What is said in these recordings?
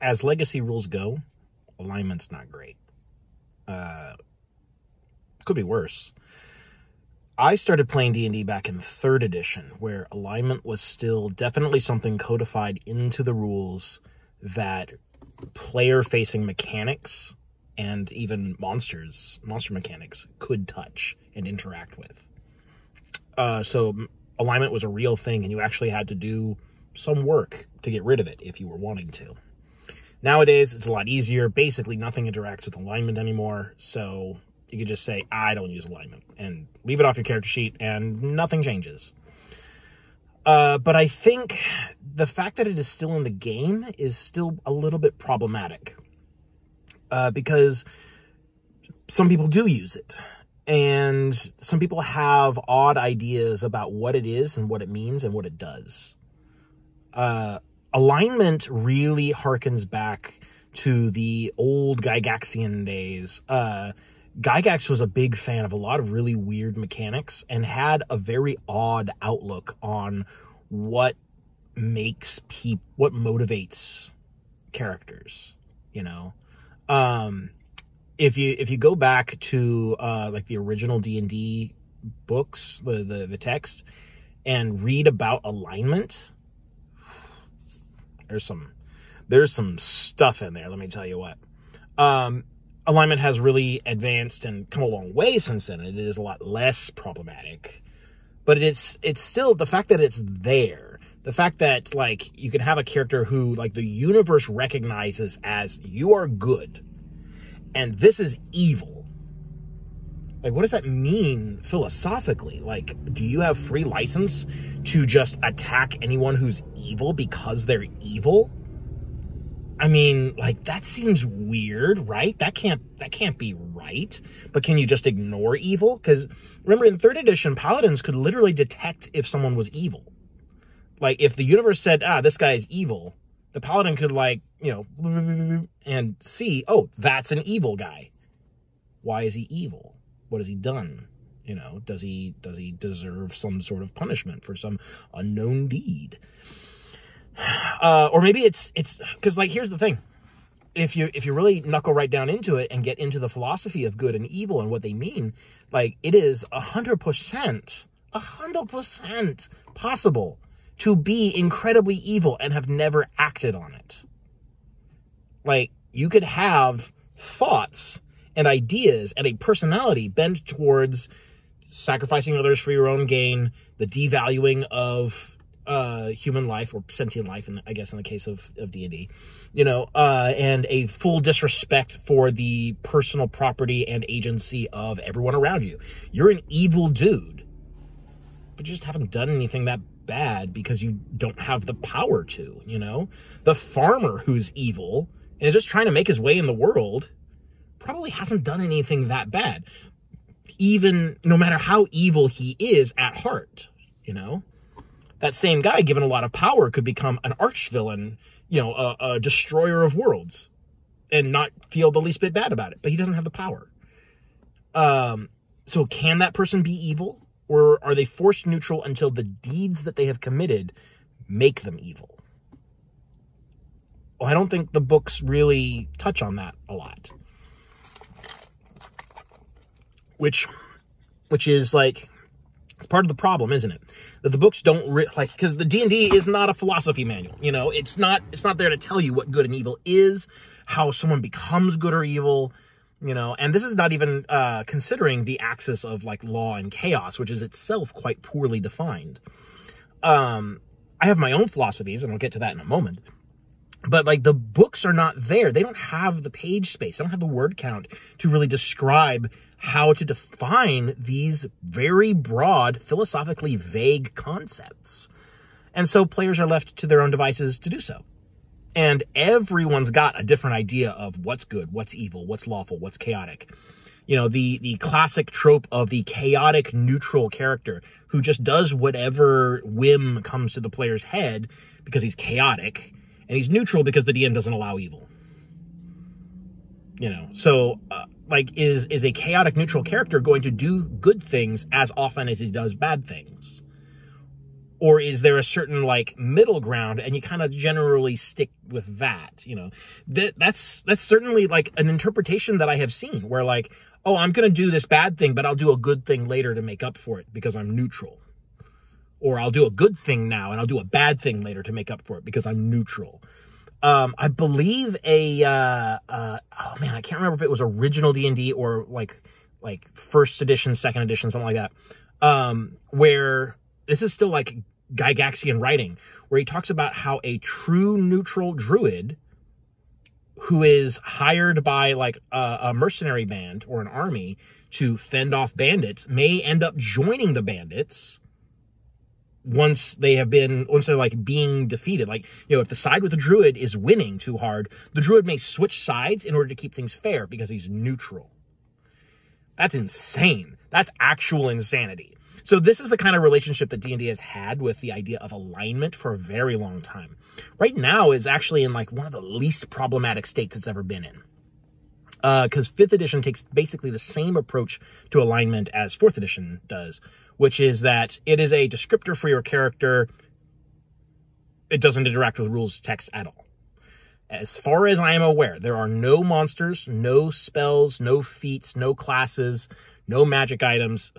as legacy rules go, alignment's not great. Could be worse. I started playing D&D back in 3rd edition, where alignment was still definitely something codified into the rules that player-facing mechanics and even monster mechanics could touch and interact with. So alignment was a real thing, and you actually had to do some work to get rid of it if you were wanting to. Nowadays, it's a lot easier. Basically, nothing interacts with alignment anymore, so you could just say, I don't use alignment, and leave it off your character sheet, and nothing changes. But I think the fact that it is still in the game is still a little bit problematic. Because some people do use it, and some people have odd ideas about what it is and what it means and what it does. Alignment really harkens back to the old Gygaxian days. Gygax was a big fan of a lot of really weird mechanics and had a very odd outlook on what motivates characters, you know? If you go back to, like the original D&D books, the text, and read about alignment, there's some stuff in there, let me tell you what. Alignment has really advanced and come a long way since then. It is a lot less problematic, but it's still the fact that it's there. The fact that, like, you can have a character who, like, the universe recognizes as you are good and this is evil. Like, what does that mean philosophically? Like, do you have free license to just attack anyone who's evil because they're evil? I mean, like, that seems weird, right? That can't be right. But can you just ignore evil? Because remember, in 3rd edition, paladins could literally detect if someone was evil. Like, if the universe said, this guy is evil, the paladin could, like, you know, and see, oh, that's an evil guy. Why is he evil? What has he done? You know, does he deserve some sort of punishment for some unknown deed? Or maybe it's because, like, here's the thing. If you really knuckle right down into it and get into the philosophy of good and evil and what they mean, like, it is 100% possible to be incredibly evil and have never acted on it. Like, you could have thoughts and ideas and a personality bent towards sacrificing others for your own gain, the devaluing of human life, or sentient life, I guess in the case of D&D, you know, and a full disrespect for the personal property and agency of everyone around you. You're an evil dude, but you just haven't done anything that bad because you don't have the power to, you know? The farmer who's evil and is just trying to make his way in the world probably hasn't done anything that bad, even no matter how evil he is at heart, you know? That same guy, given a lot of power, could become an arch-villain, you know, a destroyer of worlds, and not feel the least bit bad about it, but he doesn't have the power. So can that person be evil, or are they force neutral until the deeds that they have committed make them evil? Well, I don't think the books really touch on that a lot. Which is, like, it's part of the problem, isn't it? That the books don't like, because the D&D is not a philosophy manual, you know? It's not there to tell you what good and evil is, how someone becomes good or evil, you know? And this is not even considering the axis of, like, law and chaos, which is itself quite poorly defined. I have my own philosophies, and I'll get to that in a moment. But, like, the books are not there. They don't have the page space. They don't have the word count to really describe how to define these very broad, philosophically vague concepts. And so players are left to their own devices to do so. And everyone's got a different idea of what's good, what's evil, what's lawful, what's chaotic. You know, the classic trope of the chaotic neutral character who just does whatever whim comes to the player's head because he's chaotic, and he's neutral because the DM doesn't allow evil. You know, so, like, is a chaotic neutral character going to do good things as often as he does bad things? Or is there a certain, like, middle ground, and you kind of generally stick with that, you know? That's certainly, like, an interpretation that I have seen, where, like, oh, I'm going to do this bad thing, but I'll do a good thing later to make up for it because I'm neutral. Or I'll do a good thing now, and I'll do a bad thing later to make up for it because I'm neutral. I believe oh man, I can't remember if it was original D&D or, like first edition, second edition, something like that, where this is still, like, Gygaxian writing, where he talks about how a true neutral druid who is hired by, like, a mercenary band or an army to fend off bandits may end up joining the bandits once they're, like, being defeated. Like, you know, if the side with the druid is winning too hard, the druid may switch sides in order to keep things fair because he's neutral. That's insane. That's actual insanity. So this is the kind of relationship that D&D has had with the idea of alignment for a very long time. Right now, it's actually in, like, one of the least problematic states it's ever been in. Because 5th edition takes basically the same approach to alignment as 4th edition does, which is that it is a descriptor for your character. It doesn't interact with rules text at all. As far as I am aware, there are no monsters, no spells, no feats, no classes, no magic items.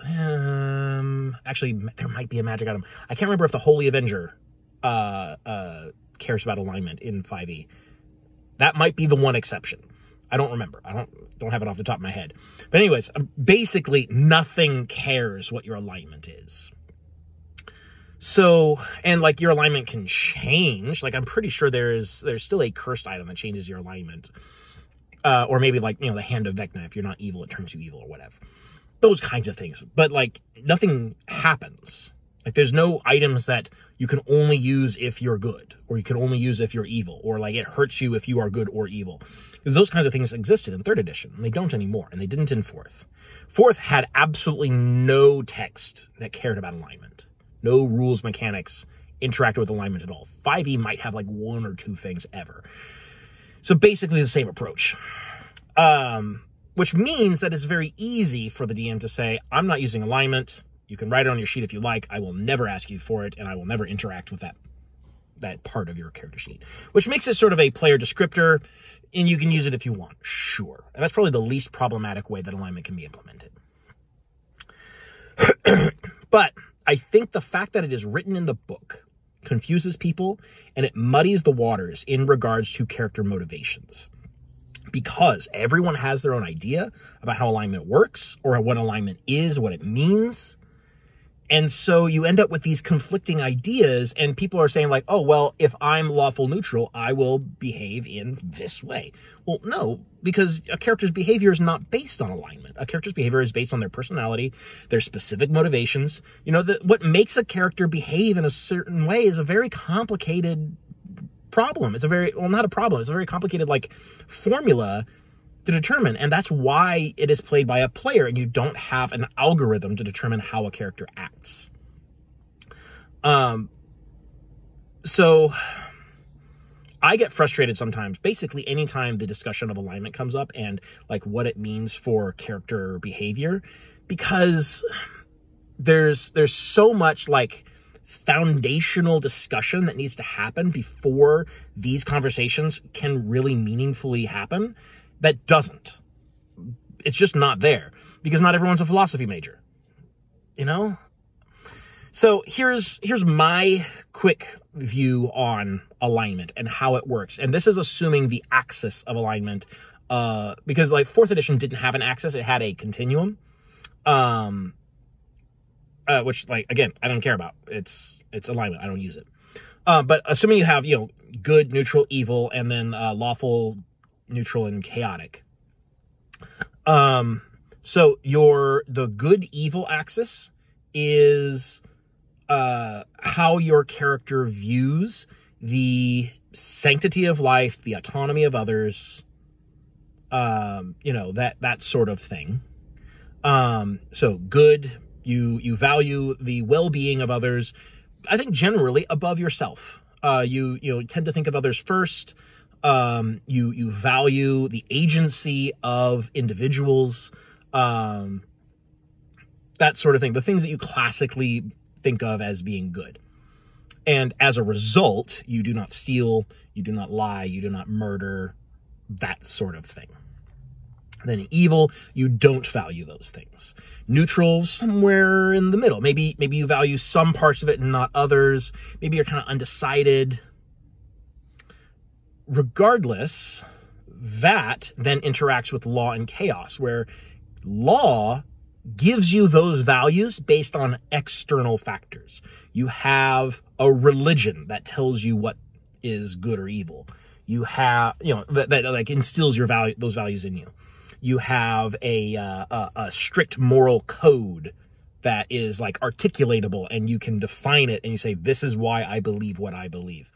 Actually, there might be a magic item. I can't remember if the Holy Avenger cares about alignment in 5e. That might be the one exception. I don't remember. I don't have it off the top of my head. But anyways, basically nothing cares what your alignment is. So, and, like, your alignment can change. Like, I'm pretty sure there's still a cursed item that changes your alignment. Or maybe, like, you know, the Hand of Vecna. If you're not evil, it turns you evil or whatever. Those kinds of things. But, like, nothing happens. Like, there's no items that you can only use if you're good, or you can only use if you're evil, or, like, it hurts you if you are good or evil. Those kinds of things existed in 3rd edition, and they don't anymore, and they didn't in 4th. 4th had absolutely no text that cared about alignment. No rules, mechanics interacted with alignment at all. 5e might have, like, 1 or 2 things ever. So basically the same approach. Which means that it's very easy for the DM to say, I'm not using alignment. You can write it on your sheet if you like. I will never ask you for it, and I will never interact with that part of your character sheet. Which makes it sort of a player descriptor, and you can use it if you want, sure. And that's probably the least problematic way that alignment can be implemented. But I think the fact that it is written in the book confuses people, and it muddies the waters in regards to character motivations. Because everyone has their own idea about how alignment works, or what alignment is, what it means. And so you end up with these conflicting ideas, and people are saying, like, oh, well, if I'm lawful neutral, I will behave in this way. Well, no, because a character's behavior is not based on alignment. A character's behavior is based on their personality, their specific motivations. You know, what makes a character behave in a certain way is a very complicated problem. It's a very, well, not a problem. It's a very complicated, like, formula to determine. And that's why it is played by a player, and you don't have an algorithm to determine how a character acts. So I get frustrated sometimes, basically anytime the discussion of alignment comes up and, like, what it means for character behavior, because there's so much, like, foundational discussion that needs to happen before these conversations can really meaningfully happen that doesn't. It's just not there, because not everyone's a philosophy major, you know? So here's my quick view on alignment and how it works. And this is assuming the axis of alignment, because, like, 4th edition didn't have an axis, it had a continuum. Which, like, again, I don't care about. It's alignment. I don't use it. But assuming you have, you know, good, neutral, evil, and then lawful, neutral, and chaotic. So the good evil axis is how your character views the sanctity of life, the autonomy of others, you know, that sort of thing. So good. You value the well-being of others, I think, generally above yourself. You tend to think of others first. You value the agency of individuals, that sort of thing. The things that you classically think of as being good. And as a result, you do not steal, you do not lie, you do not murder, that sort of thing. Then in evil, you don't value those things. Neutral, somewhere in the middle. Maybe you value some parts of it and not others. Maybe you're kind of undecided. Regardless, that then interacts with law and chaos, where law gives you those values based on external factors. You have a religion that tells you what is good or evil. You have, that like instills those values in you. You have a strict moral code that is like articulatable, and you can define it and you say, this is why I believe what I believe.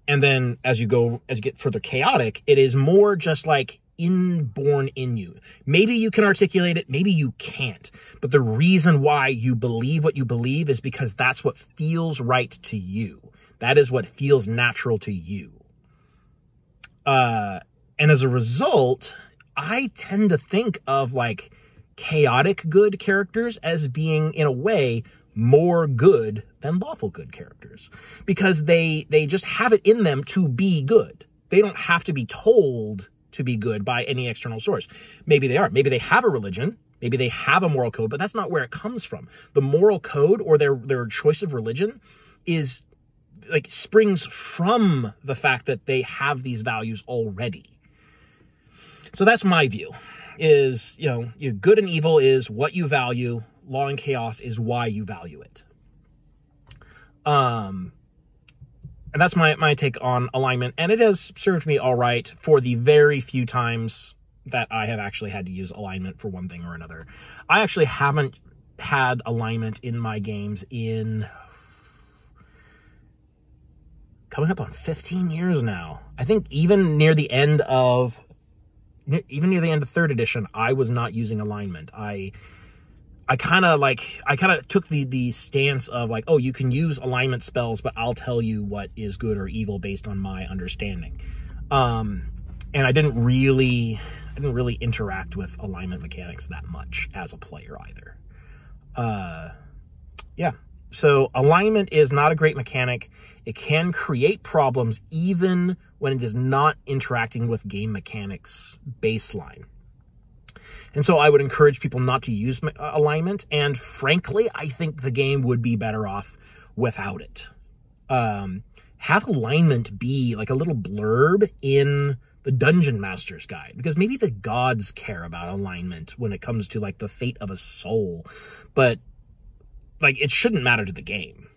And then as you get further chaotic, it is more just like inborn in you. Maybe you can articulate it, maybe you can't. But the reason why you believe what you believe is because that's what feels right to you. That is what feels natural to you. And as a result, I tend to think of like chaotic good characters as being, in a way, more good than lawful good characters, because they just have it in them to be good. They don't have to be told to be good by any external source. Maybe they are. Maybe they have a religion. Maybe they have a moral code, but that's not where it comes from. The moral code or their choice of religion is like springs from the fact that they have these values already. So that's my view, is, good and evil is what you value. Law and chaos is why you value it. And that's my take on alignment. And it has served me all right for the very few times that I have actually had to use alignment for one thing or another. I actually haven't had alignment in my games in coming up on 15 years now. I think even near the end of 3rd edition, I was not using alignment. I kind of took the stance of like, oh, you can use alignment spells, but I'll tell you what is good or evil based on my understanding. And I didn't really interact with alignment mechanics that much as a player either. Yeah. So alignment is not a great mechanic. It can create problems even when it is not interacting with game mechanics baseline. And so I would encourage people not to use alignment. And frankly, I think the game would be better off without it. Have alignment be like a little blurb in the Dungeon Master's Guide, because maybe the gods care about alignment when it comes to like the fate of a soul, but like it shouldn't matter to the game.